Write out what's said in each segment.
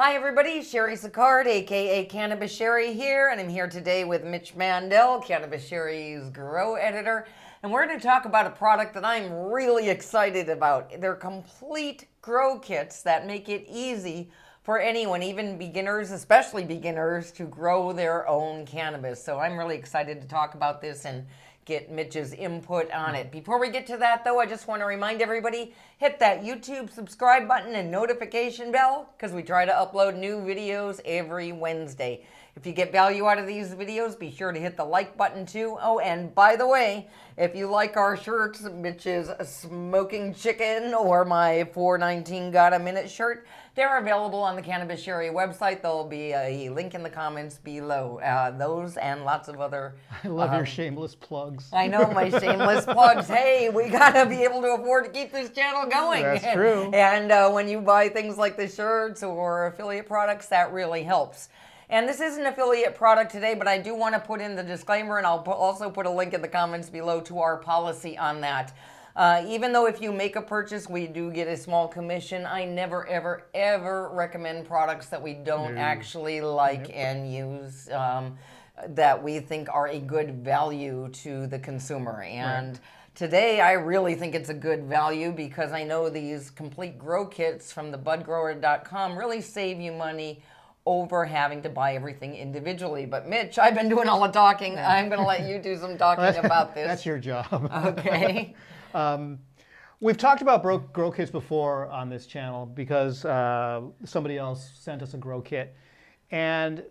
Hi everybody, Cheri Sicard, aka Cannabis Cheri here, and I'm here today with Mitch Mandel, Cannabis Cheri's grow editor, and we're going to talk about a product that I'm really excited about. They're complete grow kits that make it easy for anyone, even beginners, especially beginners, to grow their own cannabis. So I'm really excited to talk about this and get Mitch's input on it. Before we get to that though, I just want to remind everybody, hit that YouTube subscribe button and notification bell because we try to upload new videos every Wednesday. If you get value out of these videos, be sure to hit the like button too. Oh, and by the way, if you like our shirts, Mitch's Smoking Chicken or my 419 Got a Minute shirt, they're available on the Cannabis Cheri website. There'll be a link in the comments below. Those and lots of other... I love your shameless plugs. I know, my shameless plugs. Hey, we gotta be able to afford to keep this channel going. That's true. And when you buy things like the shirts or affiliate products, that really helps. And this is an affiliate product today, but I do want to put in the disclaimer, and I'll also put a link in the comments below to our policy on that. Even though if you make a purchase, we do get a small commission, I never, ever, ever recommend products that we don't actually like and use, that we think are a good value to the consumer. And today, I really think it's a good value because I know these complete grow kits from the BudGrower.com really save you money over having to buy everything individually. But Mitch, I've been doing all the talking. I'm going to let you do some talking about this. That's your job. Okay. We've talked about grow kits before on this channel because somebody else sent us a grow kit. And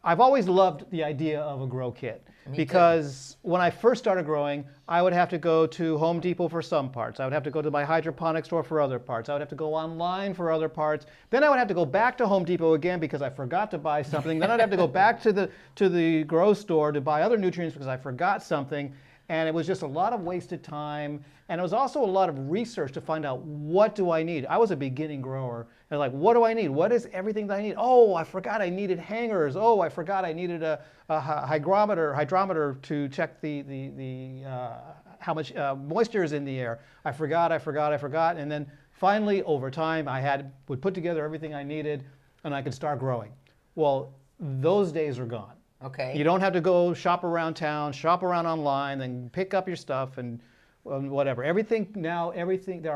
I've always loved the idea of a grow kit because when I first started growing, I would have to go to Home Depot for some parts. I would have to go to my hydroponic store for other parts. I would have to go online for other parts. Then I would have to go back to Home Depot again because I forgot to buy something. Then I'd have to go back to the grow store to buy other nutrients because I forgot something. And it was just a lot of wasted time. And it was also a lot of research to find out, what do I need? I was a beginning grower. And like, what do I need? What is everything that I need? Oh, I forgot I needed hangers. Oh, I forgot I needed a hydrometer to check how much moisture is in the air. I forgot. And then finally, over time, would put together everything I needed and I could start growing. Well, those days are gone. Okay. You don't have to go shop around town, shop around online, then pick up your stuff and whatever. There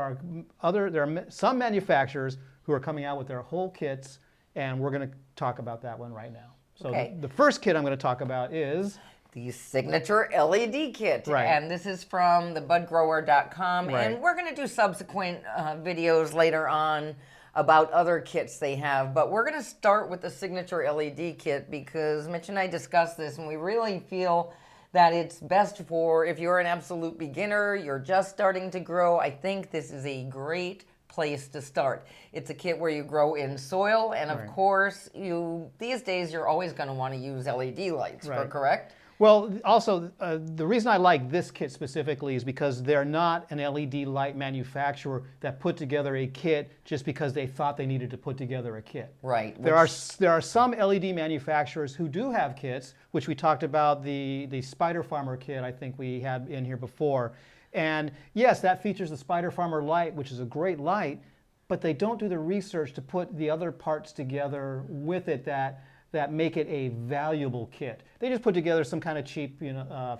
are some manufacturers who are coming out with their whole kits, and we're going to talk about that one right now. So the first kit I'm going to talk about is the Signature LED kit. Right. And this is from the BudGrower.com. Right. And we're going to do subsequent videos later on about other kits they have. But we're going to start with the Signature LED kit because Mitch and I discussed this, and we really feel that it's best for if you're an absolute beginner, you're just starting to grow. I think this is a great place to start. It's a kit where you grow in soil, and of course, these days you're always going to want to use LED lights, correct? Well, also, the reason I like this kit specifically is because they're not an LED light manufacturer that put together a kit just because they thought they needed to put together a kit. Right. There are some LED manufacturers who do have kits, which we talked about, the Spider Farmer kit I think we had in here before. And yes, that features the Spider Farmer light, which is a great light, but they don't do the research to put the other parts together with it that make it a valuable kit. They just put together some kind of cheap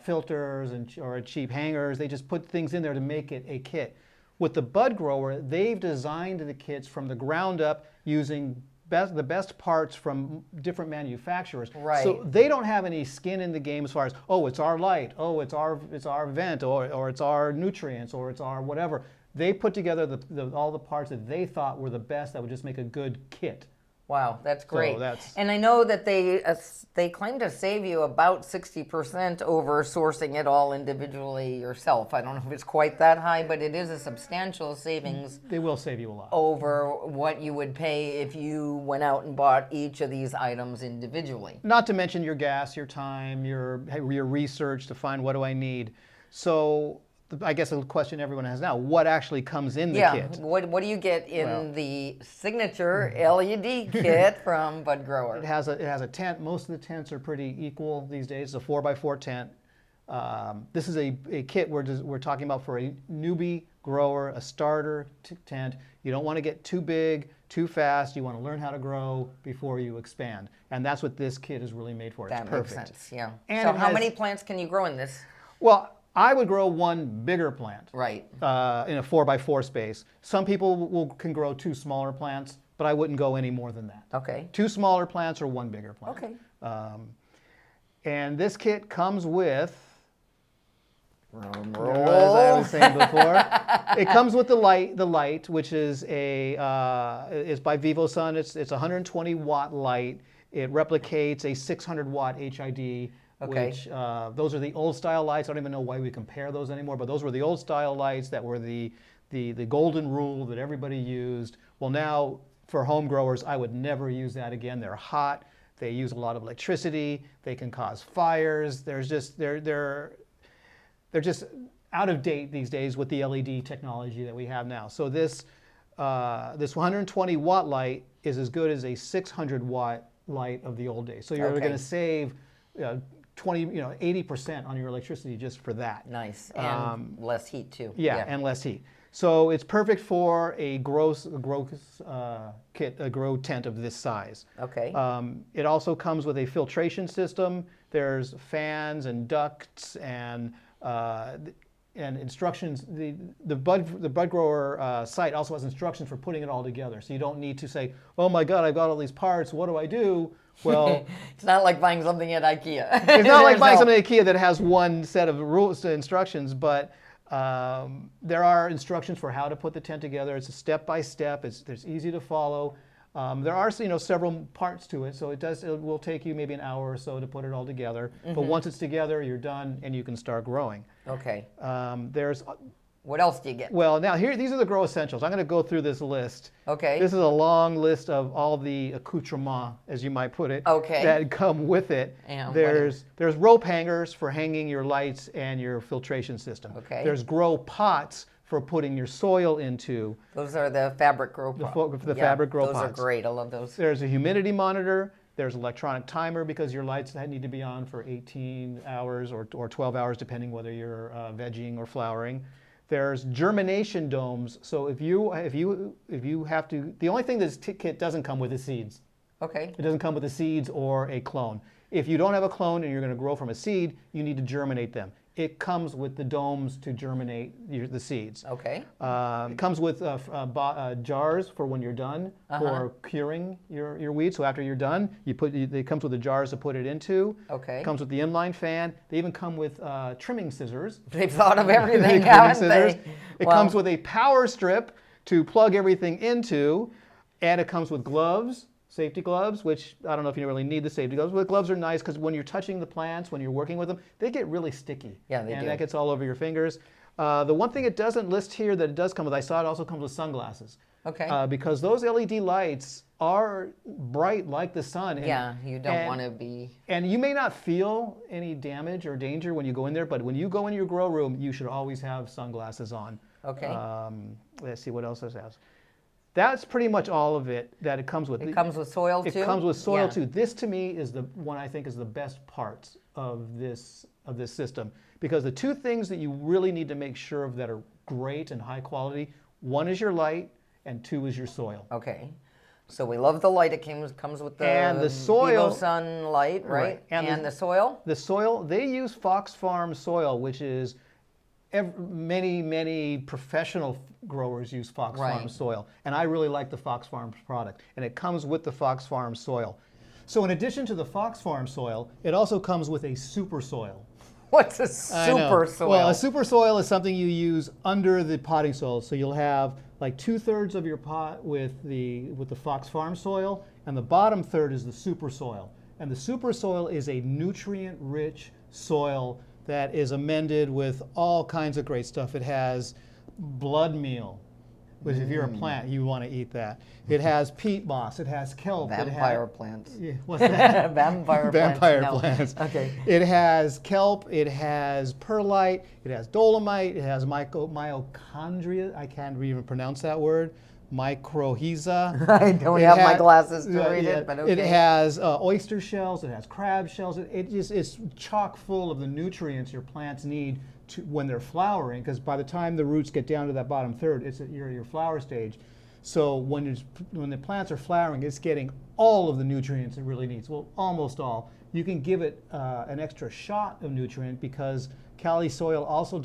filters or cheap hangers. They just put things in there to make it a kit. With the BudGrower, they've designed the kits from the ground up using the best parts from different manufacturers. Right. So they don't have any skin in the game as far as, oh, it's our light, oh, it's our vent, or it's our nutrients, or it's our whatever. They put together all the parts that they thought were the best that would just make a good kit. Wow, that's great. So and I know that they claim to save you about 60% over sourcing it all individually yourself. I don't know if it's quite that high, but it is a substantial savings. They will save you a lot. Over what you would pay if you went out and bought each of these items individually. Not to mention your gas, your time, your research to find what do I need. So I guess a question everyone has now, what actually comes in the kit? What do you get in the Signature LED kit from BudGrower? It has a tent. Most of the tents are pretty equal these days. It's a 4x4 tent. This is a kit we're talking about for a newbie grower, a starter tent. You don't want to get too big, too fast. You want to learn how to grow before you expand. And that's what this kit is really made for. It's perfect. Makes sense, yeah. And so how many plants can you grow in this? Well, I would grow one bigger plant. Right. In a 4x4 space. Some people can grow 2 smaller plants, but I wouldn't go any more than that. Okay. 2 smaller plants or 1 bigger plant. Okay. And this kit comes with, Roll. as I was saying before, it comes with the light, which is is by VivoSun. It's a 120 watt light. It replicates a 600 watt HID. Okay. Which those are the old style lights. I don't even know why we compare those anymore, but those were the old style lights that were the golden rule that everybody used. Well, now for home growers, I would never use that again. They're hot. They use a lot of electricity. They can cause fires. They're just out of date these days with the LED technology that we have now. So this 120 watt light is as good as a 600 watt light of the old days. So you're going to save 80% on your electricity just for that. Nice, and less heat too. Yeah, and less heat. So it's perfect for a grow tent of this size. Okay. It also comes with a filtration system. There's fans and ducts and instructions. The BudGrower site also has instructions for putting it all together. So you don't need to say, oh my God, I've got all these parts. What do I do? Well, it's not like buying something at IKEA. It's not like buying something at IKEA that has one set of rules, instructions, but there are instructions for how to put the tent together. It's a step-by-step. It's easy to follow. There are several parts to it, so it will take you maybe an hour or so to put it all together. Mm-hmm. But once it's together, you're done and you can start growing. Okay. What else do you get? Well, now these are the grow essentials. I'm going to go through this list. Okay. This is a long list of all the accoutrements, as you might put it, that come with it. And there's rope hangers for hanging your lights and your filtration system. Okay. There's grow pots for putting your soil into. Those are the fabric grow pots. The fabric grow pots. Those are great. I love those. There's a humidity monitor. There's electronic timer because your lights need to be on for 18 hours or 12 hours, depending whether you're vegging or flowering. There's germination domes. So if you have to, the only thing this kit doesn't come with is seeds. Okay. It doesn't come with the seeds or a clone. If you don't have a clone and you're going to grow from a seed, you need to germinate them. It comes with the domes to germinate the seeds. Okay. It comes with jars for when you're done for curing your weeds. So after you're done, it comes with the jars to put it into. Okay. It comes with the inline fan. They even come with trimming scissors. They've thought of everything, haven't they? It comes with a power strip to plug everything into, and it comes with gloves. Safety gloves, which I don't know if you really need the safety gloves, but gloves are nice because when you're touching the plants, when you're working with them, they get really sticky. Yeah, they do. And that gets all over your fingers. The one thing it doesn't list here that it does come with, I saw it also comes with sunglasses. Okay. Because those LED lights are bright like the sun. And, you don't want to be... And you may not feel any damage or danger when you go in there, but when you go in your grow room, you should always have sunglasses on. Okay. Let's see what else it has. That's pretty much all of it that it comes with. It comes with soil too? It comes with soil too. This to me is the one I think is the best parts of this system, because the two things that you really need to make sure of that are great and high quality, one is your light and two is your soil. Okay. So we love the light. It comes with the soil, VivoSun light, right? And the soil? The soil, they use Fox Farm soil, which is many professional growers use Fox Farm soil, and I really like the Fox Farm product, and it comes with the Fox Farm soil. So in addition to the Fox Farm soil, it also comes with a super soil. What's a super soil? Well, a super soil is something you use under the potting soil. So you'll have like 2/3 of your pot with the Fox Farm soil, and the bottom third is the super soil. And the super soil is a nutrient-rich soil that is amended with all kinds of great stuff. It has blood meal, which if you're a plant, you want to eat that. It has peat moss. It has kelp. Vampire plants. Yeah, what's that? Vampire plants. Okay. It has kelp. It has perlite. It has dolomite. It has mitochondria. I can't even pronounce that word. mycorrhiza. I don't have my glasses to read it, but okay. It has oyster shells, it has crab shells. It's chock full of the nutrients your plants need when they're flowering, because by the time the roots get down to that bottom third, it's at your flower stage. So when the plants are flowering, it's getting all of the nutrients it really needs. Well, almost all. You can give it an extra shot of nutrient, because Cali soil also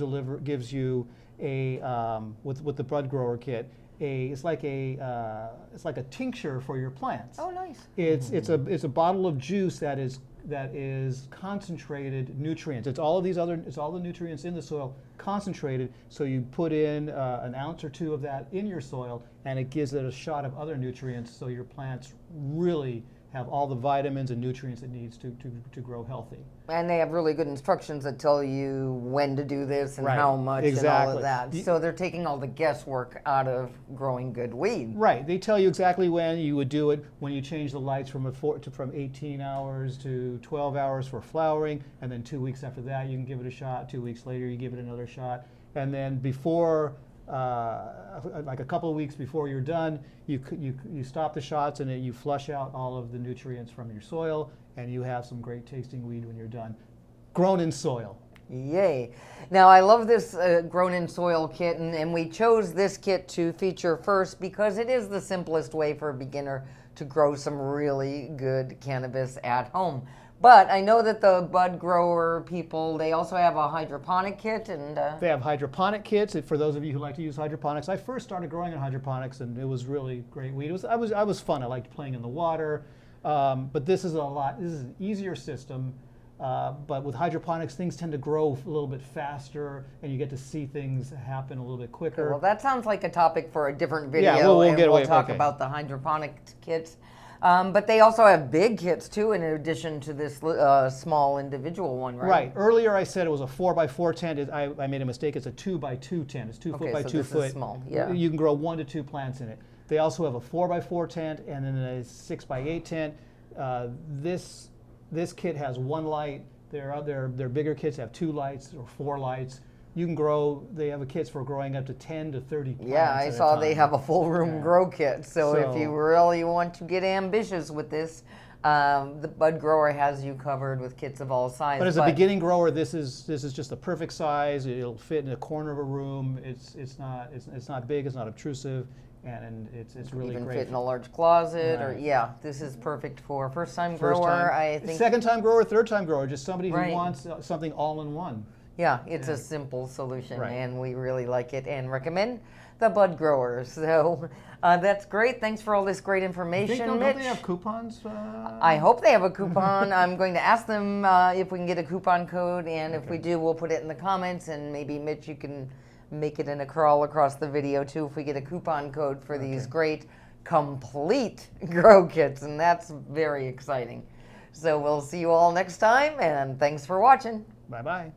gives you a with the BudGrower kit. It's like a tincture for your plants. Oh, nice. It's a bottle of juice that is concentrated nutrients. It's all the nutrients in the soil concentrated. So you put in an ounce or two of that in your soil, and it gives it a shot of other nutrients. So your plants really have all the vitamins and nutrients it needs to grow healthy. And they have really good instructions that tell you when to do this and Right. how much and all of that. You- So they're taking all the guesswork out of growing good weed. Right. They tell you exactly when you would do it, when you change the lights from 18 hours to 12 hours for flowering, and then 2 weeks after that you can give it a shot. 2 weeks later you give it another shot, and then before, like a couple of weeks before you're done, you stop the shots, and then you flush out all of the nutrients from your soil, and you have some great tasting weed when you're done. Grown in soil. Yay. Now, I love this grown in soil kit, and we chose this kit to feature first because it is the simplest way for a beginner to grow some really good cannabis at home. But I know that the BudGrower people, they also have a hydroponic kit, and They have hydroponic kits. For those of you who like to use hydroponics, I first started growing in hydroponics, and it was really great weed. I was fun. I liked playing in the water, but this is an easier system. But with hydroponics, things tend to grow a little bit faster, and you get to see things happen a little bit quicker. well, that sounds like a topic for a different video, Yeah, we'll and get we'll away. talk Okay. about the hydroponic kits. But they also have big kits too, in addition to this small individual one, right? Right. Earlier I said it was a 4x4 tent. I made a mistake. It's a 2x2 tent. It's 2 Okay, foot by so 2 this is foot. small, yeah. You can grow 1 to 2 plants in it. They also have a 4x4 tent and then a 6x8 tent. This kit has 1 light. Their bigger kits have 2 lights or 4 lights. You can grow. They have kits for growing up to 10 to 30 plants. Yeah, I at a saw they time. have a full room grow kit. So if you really want to get ambitious with this, the BudGrower has you covered with kits of all sizes. But as a beginning grower, this is just the perfect size. It'll fit in a corner of a room. It's not big. It's not obtrusive, and it's really even great. fit in a large closet, or Right. yeah, this is perfect for first-time First grower. time, I think. second-time grower, third-time grower, just somebody who Right. wants something all in one. Yeah, it's a simple solution, Right. and we really like it and recommend the BudGrower. So that's great. Thanks for all this great information, Don't Mitch. they have coupons? I hope they have a coupon. I'm going to ask them if we can get a coupon code, and if we do, we'll put it in the comments, and maybe, Mitch, you can make it in a crawl across the video, too, if we get a coupon code for these great complete grow kits, and that's very exciting. So we'll see you all next time, and thanks for watching. Bye-bye.